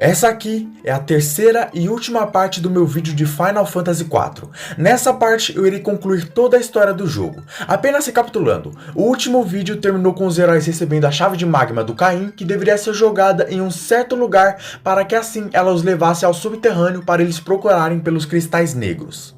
Essa aqui é a terceira e última parte do meu vídeo de Final Fantasy IV. Nessa parte eu irei concluir toda a história do jogo. Apenas recapitulando, o último vídeo terminou com os heróis recebendo a chave de magma do Caim, que deveria ser jogada em um certo lugar para que assim ela os levasse ao subterrâneo para eles procurarem pelos cristais negros.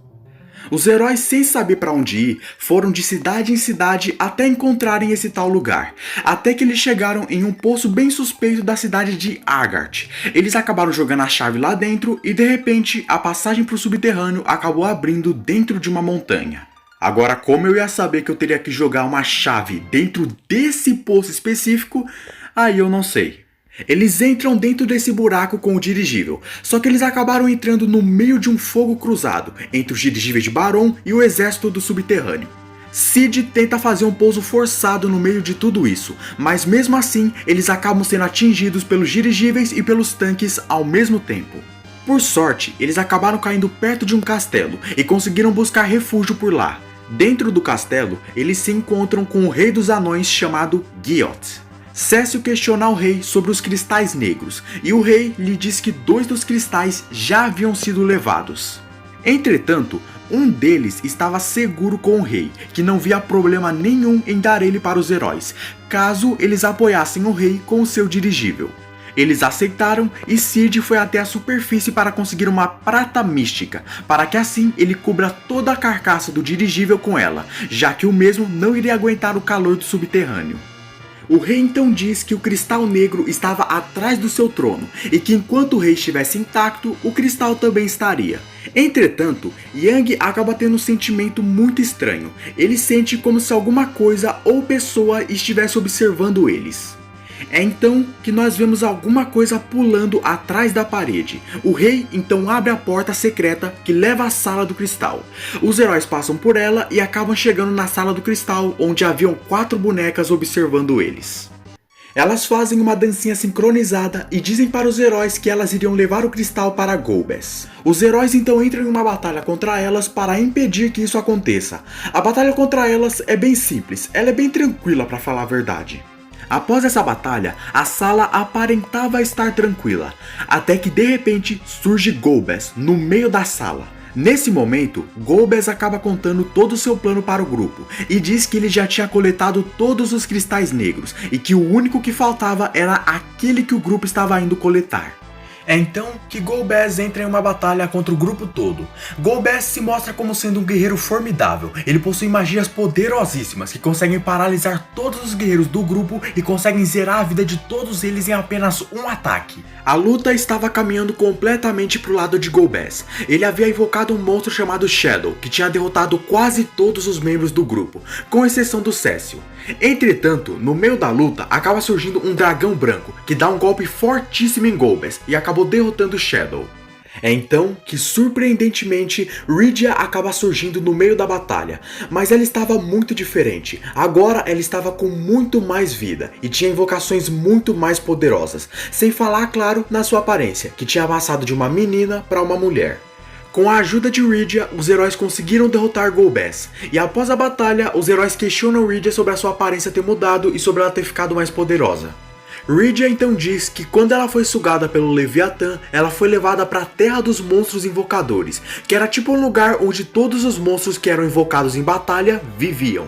Os heróis, sem saber para onde ir, foram de cidade em cidade até encontrarem esse tal lugar, até que eles chegaram em um poço bem suspeito da cidade de Agart. Eles acabaram jogando a chave lá dentro e de repente a passagem para o subterrâneo acabou abrindo dentro de uma montanha. Agora, como eu ia saber que eu teria que jogar uma chave dentro desse poço específico, aí eu não sei. Eles entram dentro desse buraco com o dirigível, só que eles acabaram entrando no meio de um fogo cruzado entre os dirigíveis de Baron e o exército do subterrâneo. Cid tenta fazer um pouso forçado no meio de tudo isso, mas mesmo assim eles acabam sendo atingidos pelos dirigíveis e pelos tanques ao mesmo tempo. Por sorte, eles acabaram caindo perto de um castelo e conseguiram buscar refúgio por lá. Dentro do castelo, eles se encontram com o rei dos anões chamado Guioth. Cécio questiona o rei sobre os cristais negros, e o rei lhe diz que 2 dos cristais já haviam sido levados. Entretanto, um deles estava seguro com o rei, que não via problema nenhum em dar ele para os heróis, caso eles apoiassem o rei com o seu dirigível. Eles aceitaram e Cid foi até a superfície para conseguir uma prata mística, para que assim ele cubra toda a carcaça do dirigível com ela, já que o mesmo não iria aguentar o calor do subterrâneo. O rei então diz que o cristal negro estava atrás do seu trono e que enquanto o rei estivesse intacto, o cristal também estaria. Entretanto, Yang acaba tendo um sentimento muito estranho. Ele sente como se alguma coisa ou pessoa estivesse observando eles. É então que nós vemos alguma coisa pulando atrás da parede. O rei então abre a porta secreta que leva à sala do cristal. Os heróis passam por ela e acabam chegando na sala do cristal, onde haviam 4 bonecas observando eles. Elas fazem uma dancinha sincronizada e dizem para os heróis que elas iriam levar o cristal para Golbez. Os heróis então entram em uma batalha contra elas para impedir que isso aconteça. A batalha contra elas é bem simples, ela é bem tranquila para falar a verdade. Após essa batalha, a sala aparentava estar tranquila, até que de repente surge Golbez no meio da sala. Nesse momento, Golbez acaba contando todo o seu plano para o grupo e diz que ele já tinha coletado todos os cristais negros e que o único que faltava era aquele que o grupo estava indo coletar. É então que Golbez entra em uma batalha contra o grupo todo. Golbez se mostra como sendo um guerreiro formidável. Ele possui magias poderosíssimas que conseguem paralisar todos os guerreiros do grupo e conseguem zerar a vida de todos eles em apenas um ataque. A luta estava caminhando completamente para o lado de Golbez. Ele havia invocado um monstro chamado Shadow, que tinha derrotado quase todos os membros do grupo, com exceção do Cécio. Entretanto, no meio da luta, acaba surgindo um dragão branco, que dá um golpe fortíssimo em Golbez e acabou derrotando Shadow. É então que, surpreendentemente, Rydia acaba surgindo no meio da batalha, mas ela estava muito diferente. Agora ela estava com muito mais vida e tinha invocações muito mais poderosas, sem falar, claro, na sua aparência, que tinha passado de uma menina para uma mulher. Com a ajuda de Rydia, os heróis conseguiram derrotar Golbez, e após a batalha, os heróis questionam Rydia sobre a sua aparência ter mudado e sobre ela ter ficado mais poderosa. Rydia então diz que quando ela foi sugada pelo Leviatã, ela foi levada para a Terra dos Monstros Invocadores, que era tipo um lugar onde todos os monstros que eram invocados em batalha viviam.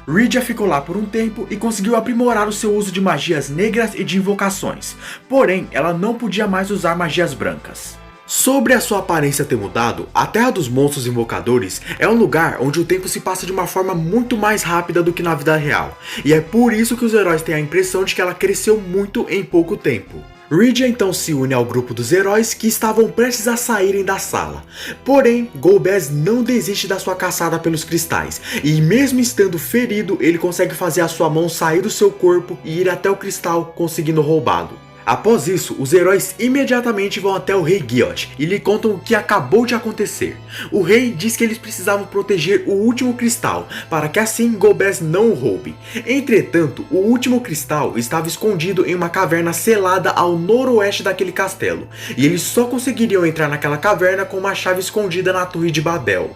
Rydia ficou lá por um tempo e conseguiu aprimorar o seu uso de magias negras e de invocações, porém ela não podia mais usar magias brancas. Sobre a sua aparência ter mudado, a Terra dos Monstros Invocadores é um lugar onde o tempo se passa de uma forma muito mais rápida do que na vida real, e é por isso que os heróis têm a impressão de que ela cresceu muito em pouco tempo. Rydia então se une ao grupo dos heróis que estavam prestes a saírem da sala. Porém, Golbez não desiste da sua caçada pelos cristais, e mesmo estando ferido, ele consegue fazer a sua mão sair do seu corpo e ir até o cristal, conseguindo roubá-lo. Após isso, os heróis imediatamente vão até o rei Guioth e lhe contam o que acabou de acontecer. O rei diz que eles precisavam proteger o último cristal, para que assim Golbez não o roube. Entretanto, o último cristal estava escondido em uma caverna selada ao noroeste daquele castelo, e eles só conseguiriam entrar naquela caverna com uma chave escondida na Torre de Babel.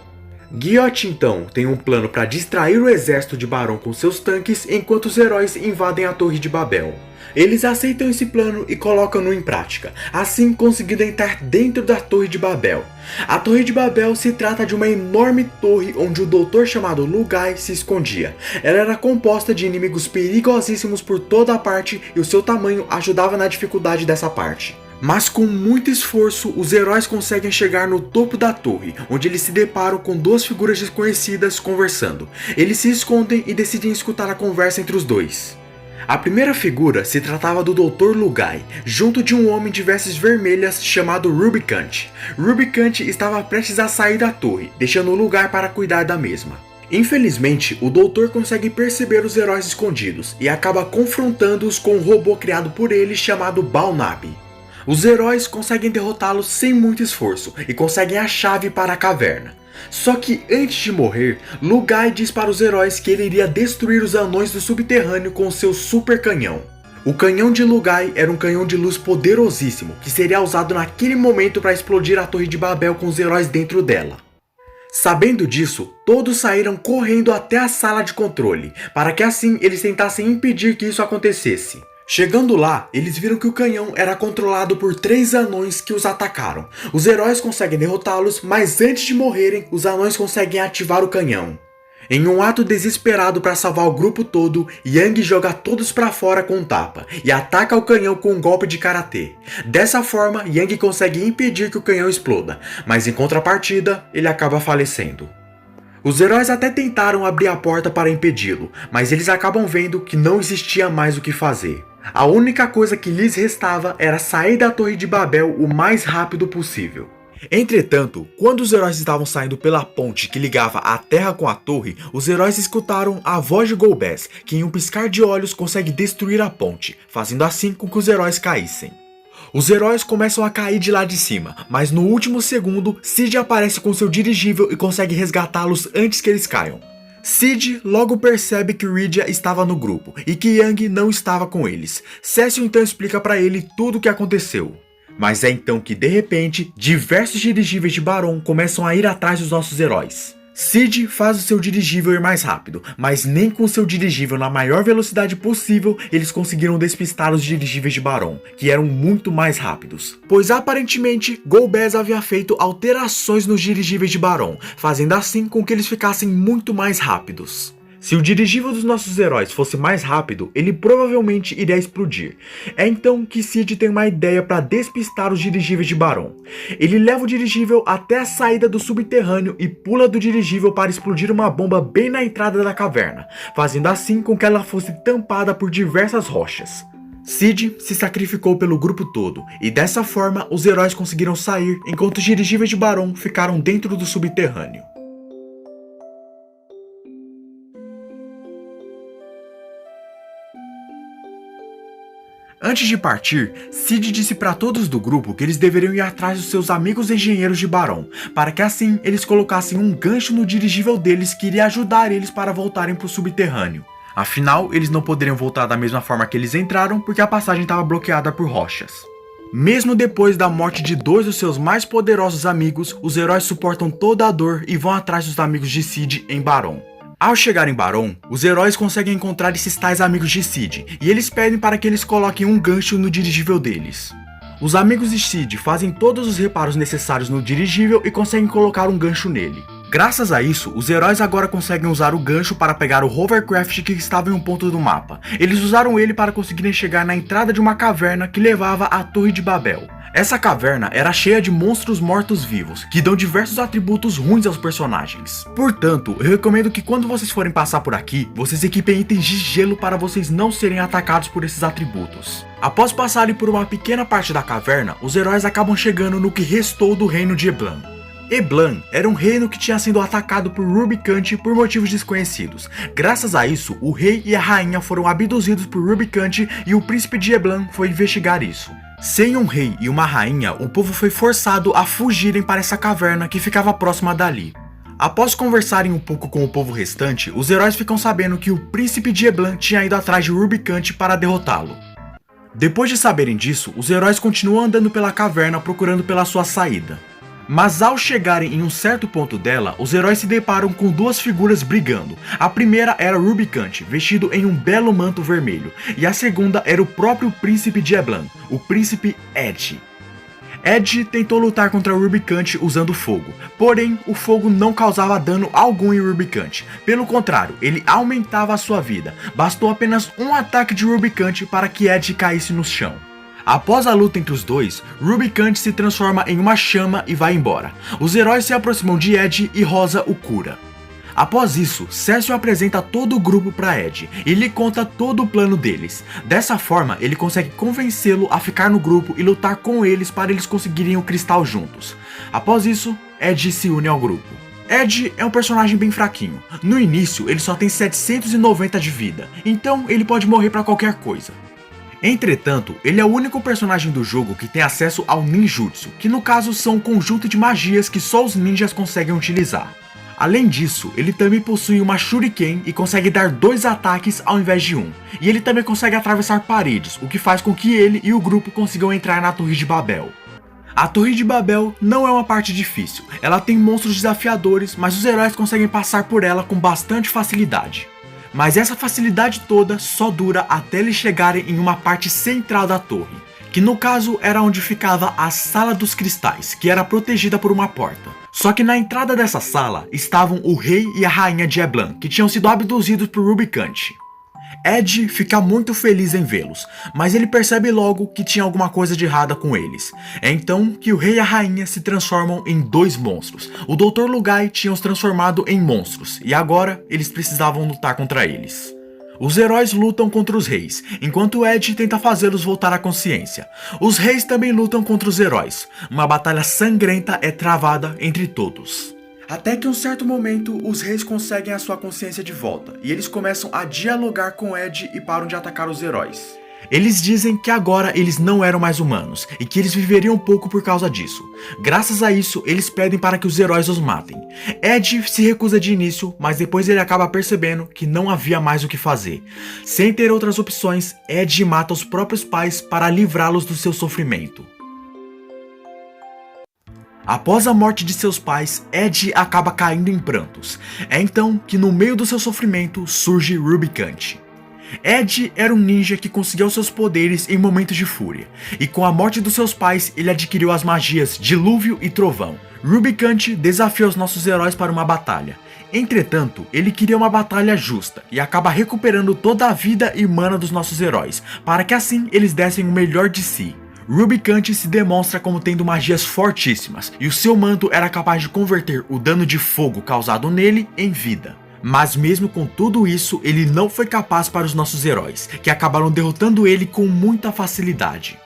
Guiote então tem um plano para distrair o exército de Barão com seus tanques enquanto os heróis invadem a Torre de Babel. Eles aceitam esse plano e colocam-no em prática, assim conseguindo entrar dentro da Torre de Babel. A Torre de Babel se trata de uma enorme torre onde o doutor chamado Lugai se escondia. Ela era composta de inimigos perigosíssimos por toda a parte e o seu tamanho ajudava na dificuldade dessa parte. Mas com muito esforço, os heróis conseguem chegar no topo da torre, onde eles se deparam com duas figuras desconhecidas conversando. Eles se escondem e decidem escutar a conversa entre os dois. A primeira figura se tratava do Dr. Lugai, junto de um homem de vestes vermelhas chamado Rubicante. Rubicante estava prestes a sair da torre, deixando o lugar para cuidar da mesma. Infelizmente, o doutor consegue perceber os heróis escondidos e acaba confrontando-os com um robô criado por ele chamado Balnabi. Os heróis conseguem derrotá-los sem muito esforço e conseguem a chave para a caverna. Só que antes de morrer, Lugai diz para os heróis que ele iria destruir os anões do subterrâneo com seu super canhão. O canhão de Lugai era um canhão de luz poderosíssimo que seria usado naquele momento para explodir a Torre de Babel com os heróis dentro dela. Sabendo disso, todos saíram correndo até a sala de controle, para que assim eles tentassem impedir que isso acontecesse. Chegando lá, eles viram que o canhão era controlado por 3 anões que os atacaram. Os heróis conseguem derrotá-los, mas antes de morrerem, os anões conseguem ativar o canhão. Em um ato desesperado para salvar o grupo todo, Yang joga todos para fora com um tapa e ataca o canhão com um golpe de karatê. Dessa forma, Yang consegue impedir que o canhão exploda, mas em contrapartida, ele acaba falecendo. Os heróis até tentaram abrir a porta para impedi-lo, mas eles acabam vendo que não existia mais o que fazer. A única coisa que lhes restava era sair da Torre de Babel o mais rápido possível. Entretanto, quando os heróis estavam saindo pela ponte que ligava a terra com a torre, os heróis escutaram a voz de Golbez, que em um piscar de olhos consegue destruir a ponte, fazendo assim com que os heróis caíssem. Os heróis começam a cair de lá de cima, mas no último segundo, Cid aparece com seu dirigível e consegue resgatá-los antes que eles caiam. Cid logo percebe que Rydia estava no grupo e que Yang não estava com eles. Cécio então explica para ele tudo o que aconteceu. Mas é então que de repente, diversos dirigíveis de Barão começam a ir atrás dos nossos heróis. Cid faz o seu dirigível ir mais rápido, mas nem com seu dirigível na maior velocidade possível eles conseguiram despistar os dirigíveis de Barão, que eram muito mais rápidos. Pois aparentemente, Golbez havia feito alterações nos dirigíveis de Barão, fazendo assim com que eles ficassem muito mais rápidos. Se o dirigível dos nossos heróis fosse mais rápido, ele provavelmente iria explodir. É então que Cid tem uma ideia para despistar os dirigíveis de Barão. Ele leva o dirigível até a saída do subterrâneo e pula do dirigível para explodir uma bomba bem na entrada da caverna, fazendo assim com que ela fosse tampada por diversas rochas. Cid se sacrificou pelo grupo todo, e dessa forma os heróis conseguiram sair enquanto os dirigíveis de Barão ficaram dentro do subterrâneo. Antes de partir, Cid disse para todos do grupo que eles deveriam ir atrás dos seus amigos engenheiros de Barão, para que assim eles colocassem um gancho no dirigível deles que iria ajudar eles para voltarem para o subterrâneo. Afinal, eles não poderiam voltar da mesma forma que eles entraram porque a passagem estava bloqueada por rochas. Mesmo depois da morte de 2 dos seus mais poderosos amigos, os heróis suportam toda a dor e vão atrás dos amigos de Cid em Barão. Ao chegar em Barão, os heróis conseguem encontrar esses tais amigos de Cid, e eles pedem para que eles coloquem um gancho no dirigível deles. Os amigos de Cid fazem todos os reparos necessários no dirigível e conseguem colocar um gancho nele. Graças a isso, os heróis agora conseguem usar o gancho para pegar o hovercraft que estava em um ponto do mapa. Eles usaram ele para conseguirem chegar na entrada de uma caverna que levava à Torre de Babel. Essa caverna era cheia de monstros mortos-vivos, que dão diversos atributos ruins aos personagens. Portanto, eu recomendo que quando vocês forem passar por aqui, vocês equipem itens de gelo para vocês não serem atacados por esses atributos. Após passarem por uma pequena parte da caverna, os heróis acabam chegando no que restou do reino de Eblan. Eblan era um reino que tinha sido atacado por Rubicante por motivos desconhecidos. Graças a isso, o rei e a rainha foram abduzidos por Rubicante e o príncipe de Eblan foi investigar isso. Sem um rei e uma rainha, o povo foi forçado a fugirem para essa caverna que ficava próxima dali. Após conversarem um pouco com o povo restante, os heróis ficam sabendo que o príncipe de Eblan tinha ido atrás de Rubicante para derrotá-lo. Depois de saberem disso, os heróis continuam andando pela caverna procurando pela sua saída. Mas ao chegarem em um certo ponto dela, os heróis se deparam com duas figuras brigando. A primeira era Rubicante, vestido em um belo manto vermelho, e a segunda era o próprio príncipe de Eblan, o príncipe Edge. Edge tentou lutar contra Rubicante usando fogo, porém o fogo não causava dano algum em Rubicante. Pelo contrário, ele aumentava a sua vida. Bastou apenas um ataque de Rubicante para que Edge caísse no chão. Após a luta entre os dois, Rubicante se transforma em uma chama e vai embora. Os heróis se aproximam de Edge e Rosa o cura. Após isso, Cécio apresenta todo o grupo para Edge e lhe conta todo o plano deles. Dessa forma, ele consegue convencê-lo a ficar no grupo e lutar com eles para eles conseguirem o cristal juntos. Após isso, Edge se une ao grupo. Edge é um personagem bem fraquinho. No início, ele só tem 790 de vida, então ele pode morrer para qualquer coisa. Entretanto, ele é o único personagem do jogo que tem acesso ao ninjutsu, que no caso são um conjunto de magias que só os ninjas conseguem utilizar. Além disso, ele também possui uma shuriken e consegue dar 2 ataques ao invés de um. E ele também consegue atravessar paredes, o que faz com que ele e o grupo consigam entrar na Torre de Babel. A Torre de Babel não é uma parte difícil, ela tem monstros desafiadores, mas os heróis conseguem passar por ela com bastante facilidade. Mas essa facilidade toda só dura até eles chegarem em uma parte central da torre, que no caso era onde ficava a Sala dos Cristais, que era protegida por uma porta. Só que na entrada dessa sala estavam o rei e a rainha de Eblan, que tinham sido abduzidos por Rubicante. Edge fica muito feliz em vê-los, mas ele percebe logo que tinha alguma coisa de errada com eles. É então que o rei e a rainha se transformam em 2 monstros. O Dr. Lugai tinha os transformado em monstros, e agora eles precisavam lutar contra eles. Os heróis lutam contra os reis, enquanto Edge tenta fazê-los voltar à consciência. Os reis também lutam contra os heróis. Uma batalha sangrenta é travada entre todos. Até que em um certo momento, os reis conseguem a sua consciência de volta, e eles começam a dialogar com Edge e param de atacar os heróis. Eles dizem que agora eles não eram mais humanos, e que eles viveriam pouco por causa disso. Graças a isso, eles pedem para que os heróis os matem. Edge se recusa de início, mas depois ele acaba percebendo que não havia mais o que fazer. Sem ter outras opções, Edge mata os próprios pais para livrá-los do seu sofrimento. Após a morte de seus pais, Edge acaba caindo em prantos. É então que no meio do seu sofrimento surge Rubicante. Edge era um ninja que conseguiu seus poderes em momentos de fúria, e com a morte dos seus pais ele adquiriu as magias Dilúvio e Trovão. Rubicante desafia os nossos heróis para uma batalha. Entretanto, ele queria uma batalha justa e acaba recuperando toda a vida e mana dos nossos heróis, para que assim eles dessem o melhor de si. Rubicante se demonstra como tendo magias fortíssimas, e o seu manto era capaz de converter o dano de fogo causado nele em vida. Mas mesmo com tudo isso, ele não foi capaz para os nossos heróis, que acabaram derrotando ele com muita facilidade.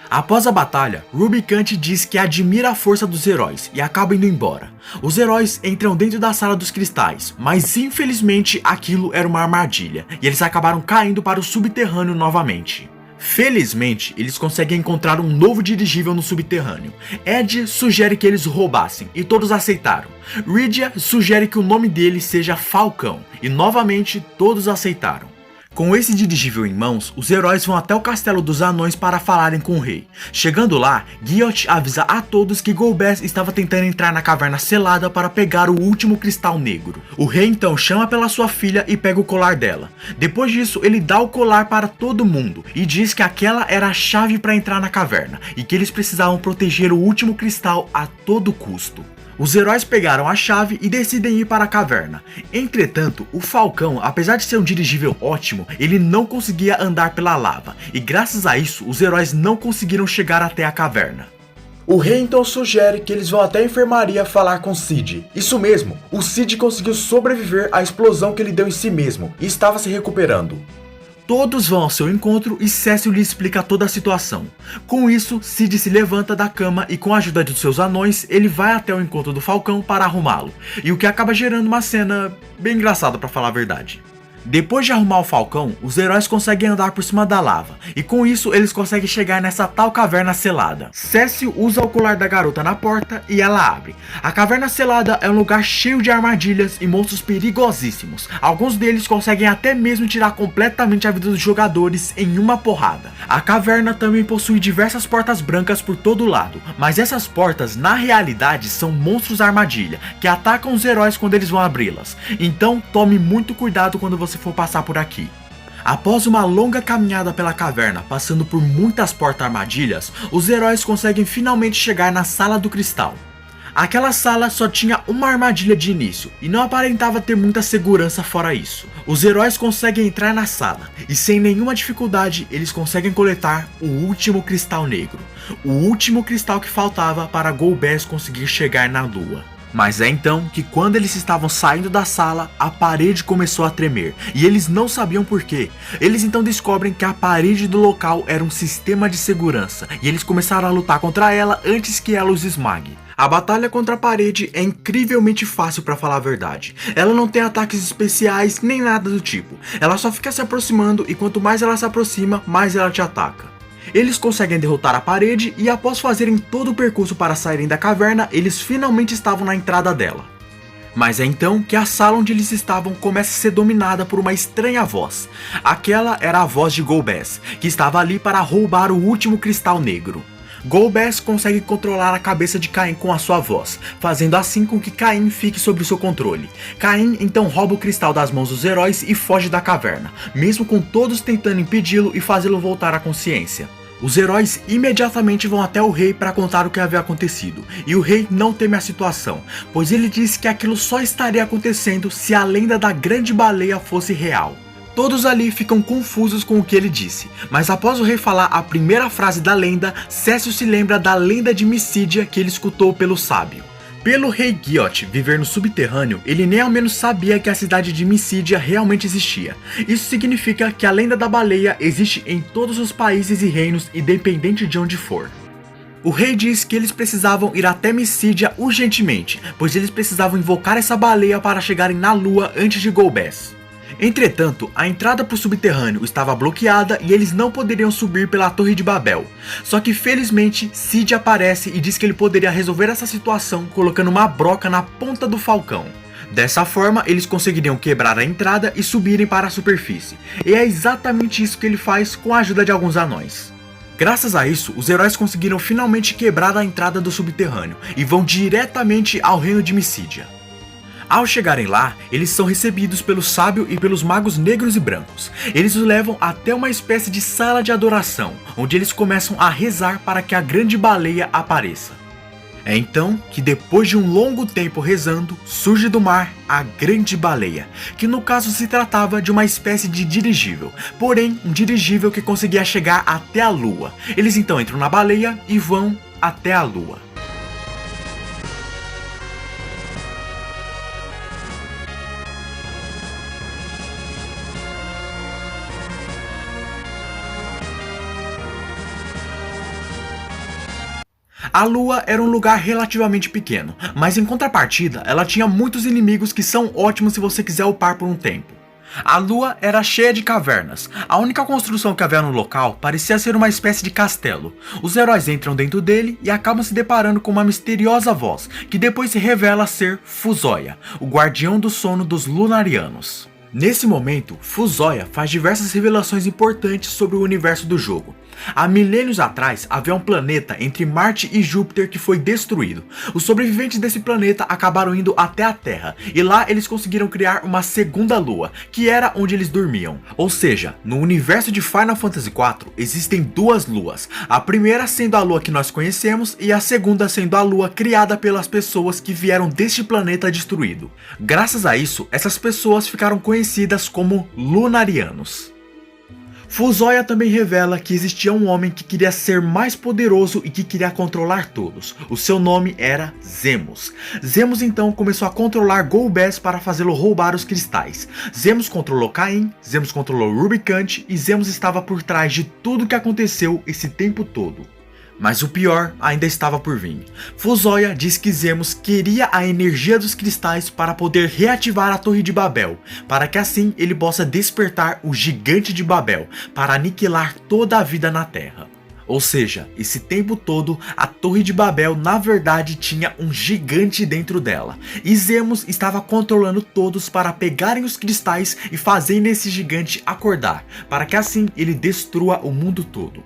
Após a batalha, Rubicante diz que admira a força dos heróis e acaba indo embora. Os heróis entram dentro da Sala dos Cristais, mas infelizmente aquilo era uma armadilha, e eles acabaram caindo para o subterrâneo novamente. Felizmente, eles conseguem encontrar um novo dirigível no subterrâneo. Edge sugere que eles o roubassem, e todos aceitaram. Rydia sugere que o nome dele seja Falcão, e novamente todos aceitaram. Com esse dirigível em mãos, os heróis vão até o castelo dos anões para falarem com o rei. Chegando lá, Guillot avisa a todos que Golbez estava tentando entrar na caverna selada para pegar o último cristal negro. O rei então chama pela sua filha e pega o colar dela. Depois disso, ele dá o colar para todo mundo e diz que aquela era a chave para entrar na caverna e que eles precisavam proteger o último cristal a todo custo. Os heróis pegaram a chave e decidem ir para a caverna. Entretanto, o Falcão, apesar de ser um dirigível ótimo, ele não conseguia andar pela lava, e graças a isso, os heróis não conseguiram chegar até a caverna. O rei então sugere que eles vão até a enfermaria falar com Cid. Isso mesmo, o Cid conseguiu sobreviver à explosão que ele deu em si mesmo, e estava se recuperando. Todos vão ao seu encontro e Cécio lhe explica toda a situação. Com isso, Cid se levanta da cama e com a ajuda de seus anões, ele vai até o encontro do Falcão para arrumá-lo, e o que acaba gerando uma cena bem engraçada para falar a verdade. Depois de arrumar o falcão, os heróis conseguem andar por cima da lava, e com isso eles conseguem chegar nessa tal caverna selada. Cécio usa o colar da garota na porta e ela abre. A caverna selada é um lugar cheio de armadilhas e monstros perigosíssimos. Alguns deles conseguem até mesmo tirar completamente a vida dos jogadores em uma porrada. A caverna também possui diversas portas brancas por todo lado, mas essas portas na realidade são monstros armadilha, que atacam os heróis quando eles vão abri-las. Então tome muito cuidado quando você for passar por aqui. Após uma longa caminhada pela caverna, passando por muitas porta-armadilhas, os heróis conseguem finalmente chegar na Sala do Cristal. Aquela sala só tinha uma armadilha de início e não aparentava ter muita segurança fora isso. Os heróis conseguem entrar na sala e sem nenhuma dificuldade eles conseguem coletar o último cristal negro. O último cristal que faltava para Golbez conseguir chegar na lua. Mas é então que quando eles estavam saindo da sala, a parede começou a tremer, e eles não sabiam por quê. Eles então descobrem que a parede do local era um sistema de segurança, e eles começaram a lutar contra ela antes que ela os esmague. A batalha contra a parede é incrivelmente fácil pra falar a verdade. Ela não tem ataques especiais nem nada do tipo. Ela só fica se aproximando e quanto mais ela se aproxima, mais ela te ataca. Eles conseguem derrotar a parede e após fazerem todo o percurso para saírem da caverna, eles finalmente estavam na entrada dela. Mas é então que a sala onde eles estavam começa a ser dominada por uma estranha voz. Aquela era a voz de Golbez, que estava ali para roubar o último cristal negro. Golbez consegue controlar a cabeça de Caim com a sua voz, fazendo assim com que Caim fique sob seu controle. Caim então rouba o cristal das mãos dos heróis e foge da caverna, mesmo com todos tentando impedi-lo e fazê-lo voltar à consciência. Os heróis imediatamente vão até o rei para contar o que havia acontecido, e o rei não teme a situação, pois ele disse que aquilo só estaria acontecendo se a lenda da grande baleia fosse real. Todos ali ficam confusos com o que ele disse, mas após o rei falar a primeira frase da lenda, Cécio se lembra da lenda de Missídia que ele escutou pelo sábio. Pelo rei Giot viver no subterrâneo, ele nem ao menos sabia que a cidade de Missídia realmente existia. Isso significa que a lenda da baleia existe em todos os países e reinos, independente de onde for. O rei diz que eles precisavam ir até Missídia urgentemente, pois eles precisavam invocar essa baleia para chegarem na lua antes de Golbez. Entretanto, a entrada para o subterrâneo estava bloqueada e eles não poderiam subir pela Torre de Babel. Só que felizmente, Cid aparece e diz que ele poderia resolver essa situação colocando uma broca na ponta do falcão. Dessa forma, eles conseguiriam quebrar a entrada e subirem para a superfície. E é exatamente isso que ele faz com a ajuda de alguns anões. Graças a isso, os heróis conseguiram finalmente quebrar a entrada do subterrâneo e vão diretamente ao reino de Missídia. Ao chegarem lá, eles são recebidos pelo sábio e pelos magos negros e brancos. Eles os levam até uma espécie de sala de adoração, onde eles começam a rezar para que a grande baleia apareça. É então que depois de um longo tempo rezando, surge do mar a grande baleia, que no caso se tratava de uma espécie de dirigível, porém um dirigível que conseguia chegar até a lua. Eles então entram na baleia e vão até a lua. A lua era um lugar relativamente pequeno, mas em contrapartida, ela tinha muitos inimigos que são ótimos se você quiser upar por um tempo. A lua era cheia de cavernas. A única construção que havia no local parecia ser uma espécie de castelo. Os heróis entram dentro dele e acabam se deparando com uma misteriosa voz, que depois se revela ser Fuzoya, o guardião do sono dos Lunarianos. Nesse momento, Fuzoya faz diversas revelações importantes sobre o universo do jogo. Há milênios atrás, havia um planeta entre Marte e Júpiter que foi destruído. Os sobreviventes desse planeta acabaram indo até a Terra, e lá eles conseguiram criar uma segunda lua, que era onde eles dormiam. Ou seja, no universo de Final Fantasy IV, existem duas luas, a primeira sendo a lua que nós conhecemos, e a segunda sendo a lua criada pelas pessoas que vieram deste planeta destruído. Graças a isso, essas pessoas ficaram conhecidas como Lunarianos. Fuzoya também revela que existia um homem que queria ser mais poderoso e que queria controlar todos. O seu nome era Zemus. Zemus então começou a controlar Golbez para fazê-lo roubar os cristais. Zemus controlou Caim, Zemus controlou Rubicante e Zemus estava por trás de tudo que aconteceu esse tempo todo. Mas o pior ainda estava por vir. Fusoya diz que Zemos queria a energia dos cristais para poder reativar a Torre de Babel, para que assim ele possa despertar o Gigante de Babel, para aniquilar toda a vida na Terra. Ou seja, esse tempo todo, a Torre de Babel na verdade tinha um gigante dentro dela, e Zemos estava controlando todos para pegarem os cristais e fazerem esse gigante acordar, para que assim ele destrua o mundo todo.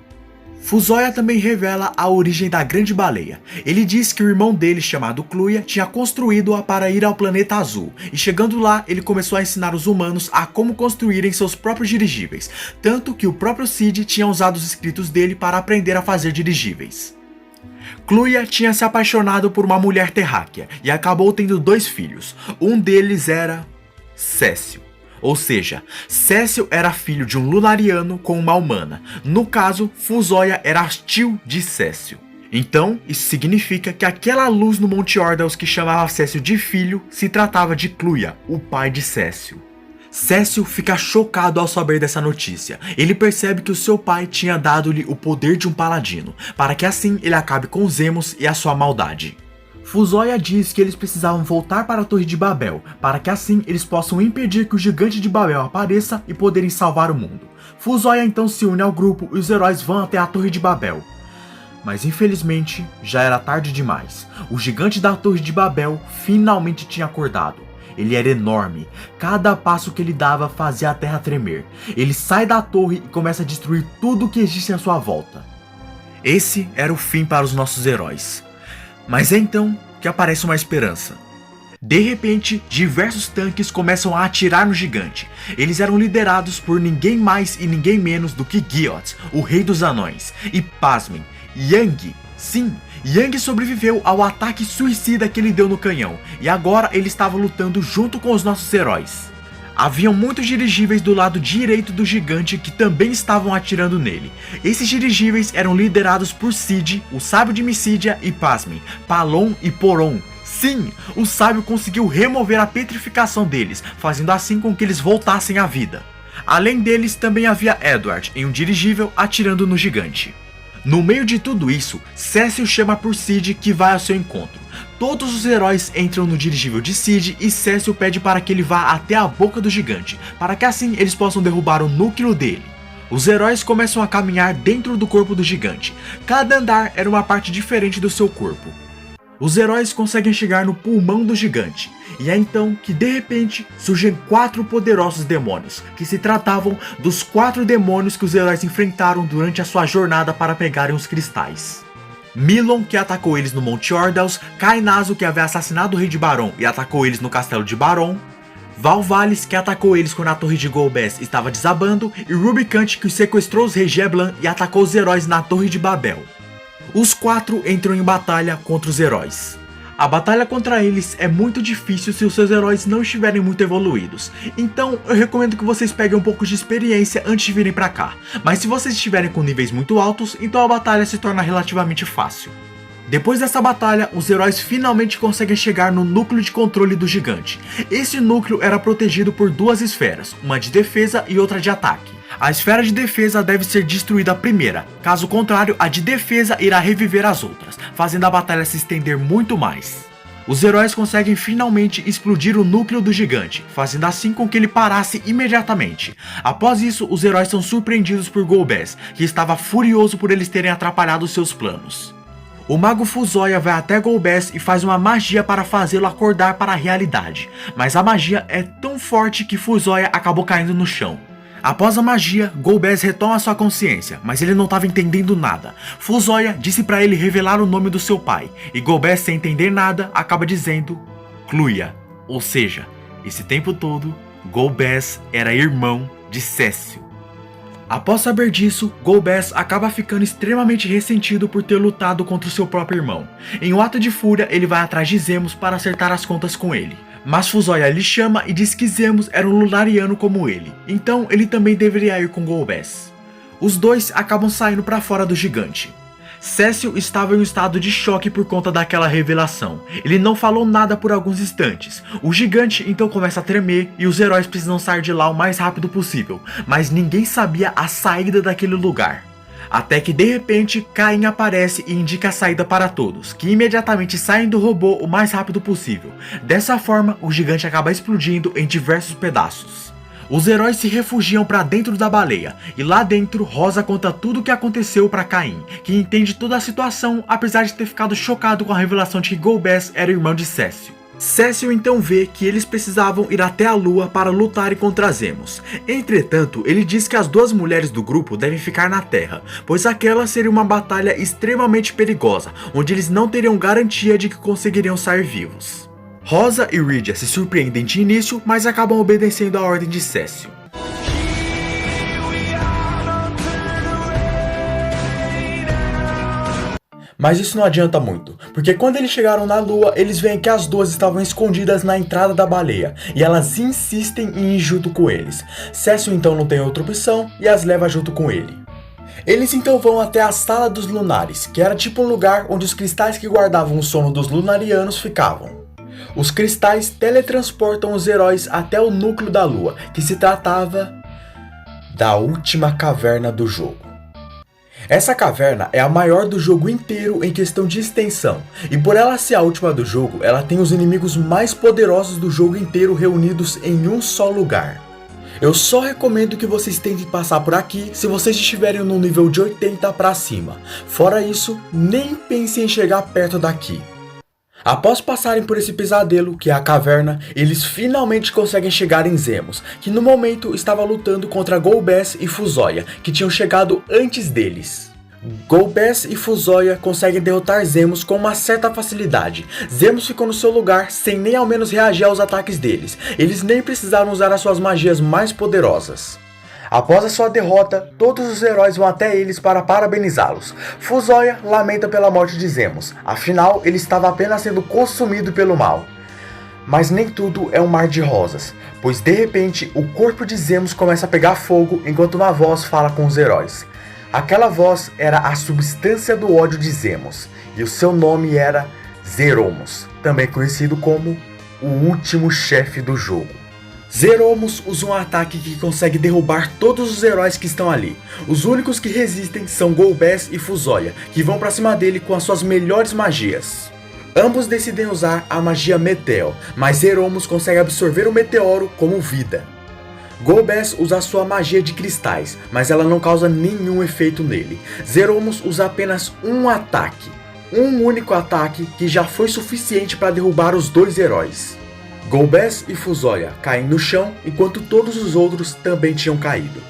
Fusoya também revela a origem da Grande Baleia. Ele diz que o irmão dele, chamado Cluya, tinha construído-a para ir ao planeta azul, e chegando lá ele começou a ensinar os humanos a como construírem seus próprios dirigíveis, tanto que o próprio Cid tinha usado os escritos dele para aprender a fazer dirigíveis. Cluya tinha se apaixonado por uma mulher terráquea e acabou tendo 2 filhos, um deles era Cécio. Ou seja, Cécio era filho de um Lunariano com uma humana. No caso, Fusoya era tio de Cécio. Então, isso significa que aquela luz no Monte Ordals que chamava Cécio de filho se tratava de Cluya, o pai de Cécio. Cécio fica chocado ao saber dessa notícia. Ele percebe que o seu pai tinha dado-lhe o poder de um paladino, para que assim ele acabe com Zemos e a sua maldade. Fusoya diz que eles precisavam voltar para a Torre de Babel, para que assim eles possam impedir que o Gigante de Babel apareça e poderem salvar o mundo. Fusoya então se une ao grupo e os heróis vão até a Torre de Babel. Mas infelizmente, já era tarde demais. O Gigante da Torre de Babel finalmente tinha acordado. Ele era enorme, cada passo que ele dava fazia a terra tremer. Ele sai da torre e começa a destruir tudo que existe à sua volta. Esse era o fim para os nossos heróis. Mas é então que aparece uma esperança. De repente, diversos tanques começam a atirar no gigante. Eles eram liderados por ninguém mais e ninguém menos do que Gioth, o rei dos anões. E pasmem, Yang, sim, Yang sobreviveu ao ataque suicida que ele deu no canhão. E agora ele estava lutando junto com os nossos heróis. Haviam muitos dirigíveis do lado direito do gigante que também estavam atirando nele. Esses dirigíveis eram liderados por Cid, o sábio de Micídia e pasmem, Palon e Poron. Sim, o sábio conseguiu remover a petrificação deles, fazendo assim com que eles voltassem à vida. Além deles também havia Edward em um dirigível atirando no gigante. No meio de tudo isso, Cécio chama por Cid que vai ao seu encontro. Todos os heróis entram no dirigível de Cid e Cécio pede para que ele vá até a boca do gigante, para que assim eles possam derrubar o núcleo dele. Os heróis começam a caminhar dentro do corpo do gigante. Cada andar era uma parte diferente do seu corpo. Os heróis conseguem chegar no pulmão do gigante, e é então que de repente surgem 4 poderosos demônios, que se tratavam dos 4 demônios que os heróis enfrentaram durante a sua jornada para pegarem os cristais. Milon, que atacou eles no Monte Ordals, Kainazo, que havia assassinado o rei de Baron e atacou eles no castelo de Baron, Valvalis, que atacou eles quando a torre de Golbez estava desabando, e Rubicante, que sequestrou os reis Geblan e atacou os heróis na Torre de Babel. Os 4 entram em batalha contra os heróis. A batalha contra eles é muito difícil se os seus heróis não estiverem muito evoluídos, então eu recomendo que vocês peguem um pouco de experiência antes de virem pra cá, mas se vocês estiverem com níveis muito altos, então a batalha se torna relativamente fácil. Depois dessa batalha, os heróis finalmente conseguem chegar no núcleo de controle do gigante. Esse núcleo era protegido por 2 esferas, uma de defesa e outra de ataque. A esfera de defesa deve ser destruída primeira, caso contrário a de defesa irá reviver as outras, fazendo a batalha se estender muito mais. Os heróis conseguem finalmente explodir o núcleo do gigante, fazendo assim com que ele parasse imediatamente. Após isso, os heróis são surpreendidos por Golbez, que estava furioso por eles terem atrapalhado seus planos. O mago Fusoya vai até Golbez e faz uma magia para fazê-lo acordar para a realidade, mas a magia é tão forte que Fusoya acabou caindo no chão. Após a magia, Golbez retoma sua consciência, mas ele não estava entendendo nada. Fusoya disse para ele revelar o nome do seu pai, e Golbez, sem entender nada, acaba dizendo Cluya. Ou seja, esse tempo todo, Golbez era irmão de Cécio. Após saber disso, Golbez acaba ficando extremamente ressentido por ter lutado contra o seu próprio irmão. Em um ato de fúria, ele vai atrás de Zemos para acertar as contas com ele. Mas Fusoya lhe chama e diz que Zemos era um Lunariano como ele, então ele também deveria ir com Golbez. Os dois acabam saindo para fora do gigante. Cécio estava em um estado de choque por conta daquela revelação. Ele não falou nada por alguns instantes. O gigante então começa a tremer e os heróis precisam sair de lá o mais rápido possível, mas ninguém sabia a saída daquele lugar. até que de repente Caim aparece e indica a saída para todos, que imediatamente saem do robô o mais rápido possível. Dessa forma, o gigante acaba explodindo em diversos pedaços. Os heróis se refugiam para dentro da baleia, e lá dentro Rosa conta tudo o que aconteceu para Caim, que entende toda a situação apesar de ter ficado chocado com a revelação de que Golbez era irmão de Cécio. Cécio então vê que eles precisavam ir até a lua para lutarem contra Zemos. Entretanto, ele diz que as duas mulheres do grupo devem ficar na Terra, pois aquela seria uma batalha extremamente perigosa, onde eles não teriam garantia de que conseguiriam sair vivos. Rosa e Rydia se surpreendem de início, mas acabam obedecendo a ordem de Cécio. Mas isso não adianta muito, porque quando eles chegaram na lua, eles veem que as duas estavam escondidas na entrada da baleia, e elas insistem em ir junto com eles. Cécio então não tem outra opção e as leva junto com ele. Eles então vão até a Sala dos Lunares, que era tipo um lugar onde os cristais que guardavam o sono dos lunarianos ficavam. Os cristais teletransportam os heróis até o núcleo da lua, que se tratava da última caverna do jogo. Essa caverna é a maior do jogo inteiro em questão de extensão, e por ela ser a última do jogo, ela tem os inimigos mais poderosos do jogo inteiro reunidos em um só lugar. Eu só recomendo que vocês tentem passar por aqui se vocês estiverem no nível de 80 para cima. Fora isso, nem pensem em chegar perto daqui. Após passarem por esse pesadelo, que é a caverna, eles finalmente conseguem chegar em Zemos, que no momento estava lutando contra Golbez e Fusoya, que tinham chegado antes deles. Golbez e Fusoya conseguem derrotar Zemos com uma certa facilidade. Zemos ficou no seu lugar sem nem ao menos reagir aos ataques deles. Eles nem precisaram usar as suas magias mais poderosas. Após a sua derrota, todos os heróis vão até eles para parabenizá-los. Fusoya lamenta pela morte de Zemos, afinal ele estava apenas sendo consumido pelo mal. Mas nem tudo é um mar de rosas, pois de repente o corpo de Zemos começa a pegar fogo enquanto uma voz fala com os heróis. Aquela voz era a substância do ódio de Zemos, e o seu nome era Zeromos, também conhecido como o último chefe do jogo. Zeromos usa um ataque que consegue derrubar todos os heróis que estão ali. Os únicos que resistem são Golbez e Fusoya, que vão pra cima dele com as suas melhores magias. Ambos decidem usar a magia Meteo, mas Zeromos consegue absorver o meteoro como vida. Golbez usa a sua magia de cristais, mas ela não causa nenhum efeito nele. Zeromos usa apenas um ataque, um único ataque que já foi suficiente para derrubar os dois heróis. Golbez e Fusoya caem no chão, enquanto todos os outros também tinham caído.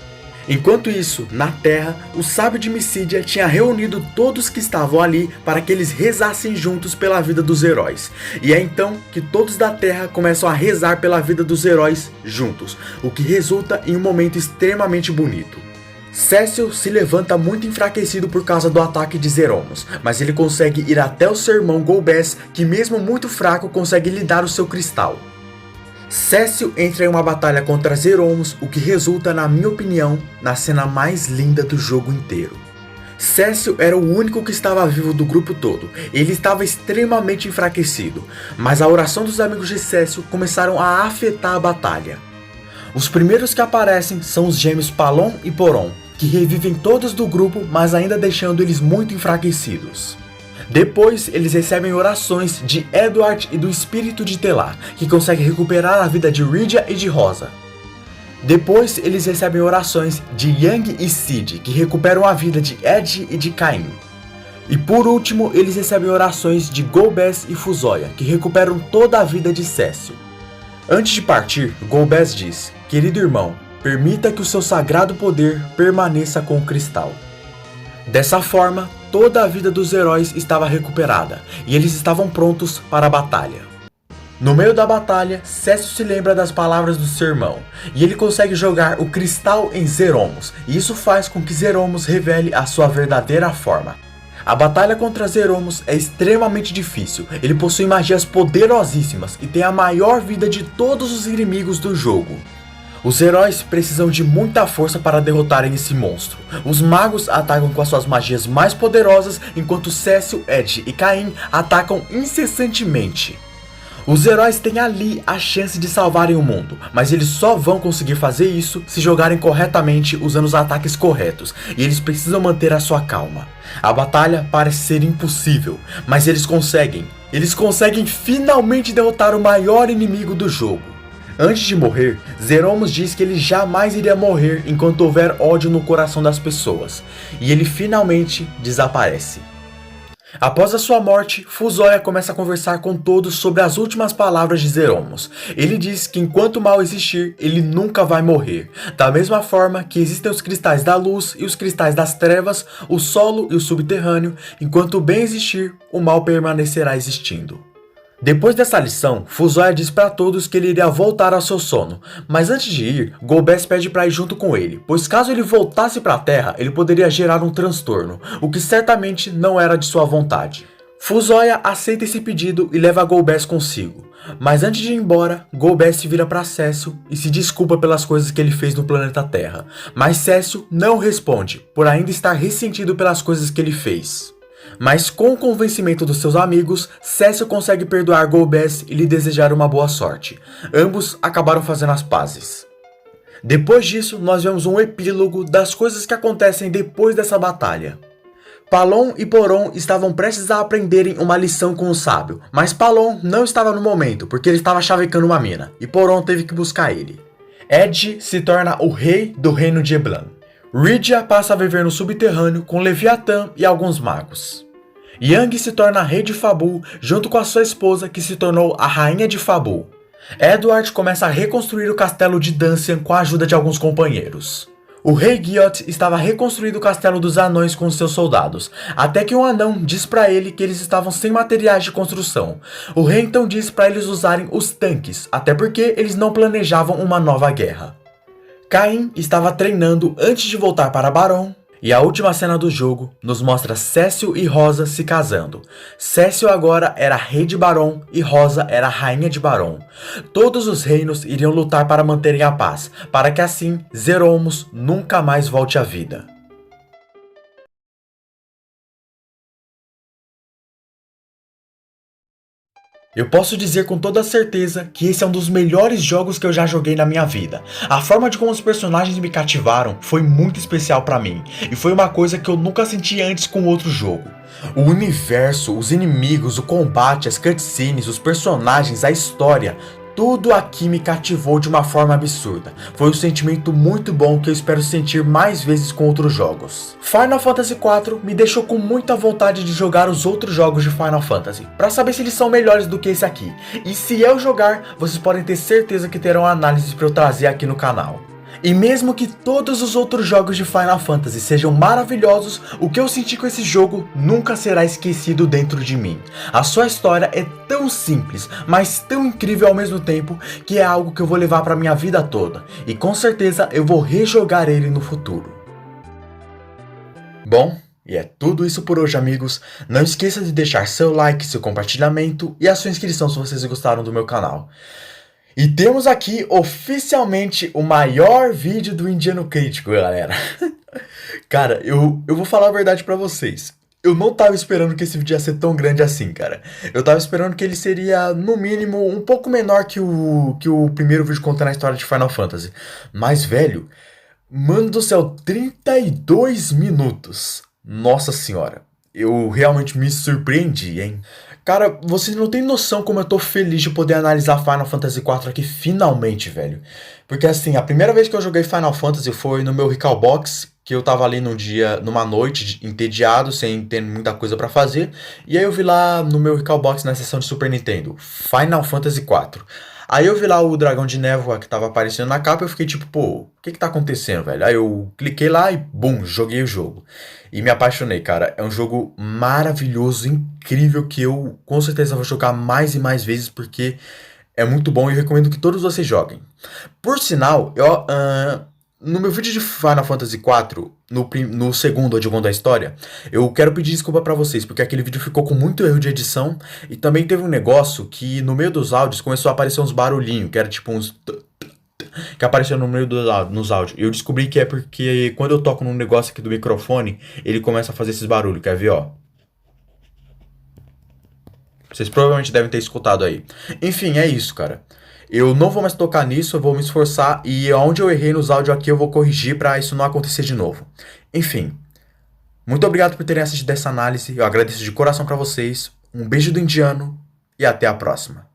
Enquanto isso, na Terra, o sábio de Mysidia tinha reunido todos que estavam ali para que eles rezassem juntos pela vida dos heróis. E é então que todos da Terra começam a rezar pela vida dos heróis juntos, o que resulta em um momento extremamente bonito. Cécio se levanta muito enfraquecido por causa do ataque de Zeromos, mas ele consegue ir até o seu irmão Golbez, que mesmo muito fraco consegue lhe dar o seu cristal. Cécio entra em uma batalha contra Zeromos, o que resulta, na minha opinião, na cena mais linda do jogo inteiro. Cécio era o único que estava vivo do grupo todo, ele estava extremamente enfraquecido, mas a oração dos amigos de Cécio começaram a afetar a batalha. Os primeiros que aparecem são os gêmeos Palom e Porom, que revivem todos do grupo, mas ainda deixando eles muito enfraquecidos. Depois, eles recebem orações de Edward e do espírito de Telá, que consegue recuperar a vida de Rydia e de Rosa. Depois, eles recebem orações de Yang e Sid, que recuperam a vida de Ed e de Caim. E por último, eles recebem orações de Golbez e Fusoya, que recuperam toda a vida de Cécio. Antes de partir, Golbez diz: "Querido irmão, permita que o seu sagrado poder permaneça com o cristal." Dessa forma, toda a vida dos heróis estava recuperada, e eles estavam prontos para a batalha. No meio da batalha, Cécio se lembra das palavras do seu irmão, e ele consegue jogar o cristal em Zeromos, e isso faz com que Zeromos revele a sua verdadeira forma. A batalha contra Zeromos é extremamente difícil, ele possui magias poderosíssimas e tem a maior vida de todos os inimigos do jogo. Os heróis precisam de muita força para derrotarem esse monstro. Os magos atacam com as suas magias mais poderosas, enquanto Cécio, Ed e Caim atacam incessantemente. Os heróis têm ali a chance de salvarem o mundo, mas eles só vão conseguir fazer isso se jogarem corretamente usando os ataques corretos, e eles precisam manter a sua calma. A batalha parece ser impossível, mas eles conseguem. Eles conseguem finalmente derrotar o maior inimigo do jogo. Antes de morrer, Zeromos diz que ele jamais iria morrer enquanto houver ódio no coração das pessoas, e ele finalmente desaparece. Após a sua morte, Fusoya começa a conversar com todos sobre as últimas palavras de Zeromos. Ele diz que enquanto o mal existir, ele nunca vai morrer. Da mesma forma que existem os cristais da luz e os cristais das trevas, o solo e o subterrâneo, enquanto o bem existir, o mal permanecerá existindo. Depois dessa lição, Fusoya diz para todos que ele iria voltar ao seu sono, mas antes de ir, Golbez pede para ir junto com ele, pois caso ele voltasse para a Terra, ele poderia gerar um transtorno, o que certamente não era de sua vontade. Fusoya aceita esse pedido e leva Golbez consigo, mas antes de ir embora, Golbez se vira para Cécio e se desculpa pelas coisas que ele fez no planeta Terra, mas Cécio não responde, por ainda estar ressentido pelas coisas que ele fez. Mas com o convencimento dos seus amigos, Cécio consegue perdoar Golbez e lhe desejar uma boa sorte. Ambos acabaram fazendo as pazes. Depois disso, nós vemos um epílogo das coisas que acontecem depois dessa batalha. Palom e Porom estavam prestes a aprenderem uma lição com o sábio, mas Palom não estava no momento, porque ele estava chavecando uma mina, e Porom teve que buscar ele. Ed se torna o rei do reino de Eblan. Rydia passa a viver no subterrâneo com Leviatã e alguns magos. Yang se torna rei de Fabul junto com a sua esposa, que se tornou a rainha de Fabul. Edward começa a reconstruir o castelo de Dancian com a ajuda de alguns companheiros. O rei Giot estava reconstruindo o castelo dos anões com seus soldados, até que um anão diz para ele que eles estavam sem materiais de construção. O rei então diz para eles usarem os tanques, até porque eles não planejavam uma nova guerra. Caim estava treinando antes de voltar para Baron, e a última cena do jogo nos mostra Cécio e Rosa se casando. Cécio agora era rei de Baron e Rosa era rainha de Baron. Todos os reinos iriam lutar para manterem a paz, para que assim Zeromos nunca mais volte à vida. Eu posso dizer com toda certeza que esse é um dos melhores jogos que eu já joguei na minha vida. A forma de como os personagens me cativaram foi muito especial pra mim, e foi uma coisa que eu nunca senti antes com outro jogo. O universo, os inimigos, o combate, as cutscenes, os personagens, a história, tudo aqui me cativou de uma forma absurda. Foi um sentimento muito bom que eu espero sentir mais vezes com outros jogos. Final Fantasy IV me deixou com muita vontade de jogar os outros jogos de Final Fantasy, para saber se eles são melhores do que esse aqui. E se eu jogar, vocês podem ter certeza que terão análises para eu trazer aqui no canal. E mesmo que todos os outros jogos de Final Fantasy sejam maravilhosos, o que eu senti com esse jogo nunca será esquecido dentro de mim. A sua história é tão simples, mas tão incrível ao mesmo tempo, que é algo que eu vou levar para minha vida toda. E com certeza eu vou rejogar ele no futuro. Bom, e é tudo isso por hoje, amigos. Não esqueça de deixar seu like, seu compartilhamento e a sua inscrição se vocês gostaram do meu canal. E temos aqui oficialmente o maior vídeo do Indiano Crítico, galera. Cara, eu vou falar a verdade pra vocês. Eu não tava esperando que esse vídeo ia ser tão grande assim, cara. Eu tava esperando que ele seria, no mínimo, um pouco menor que o primeiro vídeo contando a história de Final Fantasy. Mas, velho, mano do céu, 32 minutos. Nossa senhora, eu realmente me surpreendi, hein? Cara, vocês não têm noção como eu tô feliz de poder analisar Final Fantasy IV aqui finalmente, velho. Porque assim, a primeira vez que eu joguei Final Fantasy foi no meu Recalbox, que eu tava ali numa noite entediado, sem ter muita coisa pra fazer. E aí eu vi lá no meu Recalbox, na seção de Super Nintendo, Final Fantasy IV. Aí eu vi lá o dragão de névoa que tava aparecendo na capa e eu fiquei tipo, pô, o que tá acontecendo, velho? Aí eu cliquei lá e, bum, joguei o jogo. E me apaixonei, cara. É um jogo maravilhoso, incrível, que eu com certeza vou jogar mais e mais vezes, porque é muito bom e eu recomendo que todos vocês joguem. Por sinal, no meu vídeo de Final Fantasy IV, no segundo onde eu conto a história, eu quero pedir desculpa pra vocês, porque aquele vídeo ficou com muito erro de edição, e também teve um negócio que no meio dos áudios começou a aparecer uns barulhinhos, que era tipo uns... que apareceu no meio nos áudios. Eu descobri que é porque quando eu toco num negócio aqui do microfone, ele começa a fazer esses barulhos, quer ver, ó? Vocês provavelmente devem ter escutado aí. Enfim, é isso, cara. Eu não vou mais tocar nisso, eu vou me esforçar e onde eu errei nos áudios aqui eu vou corrigir pra isso não acontecer de novo. Enfim, muito obrigado por terem assistido essa análise, eu agradeço de coração pra vocês, um beijo do indiano e até a próxima.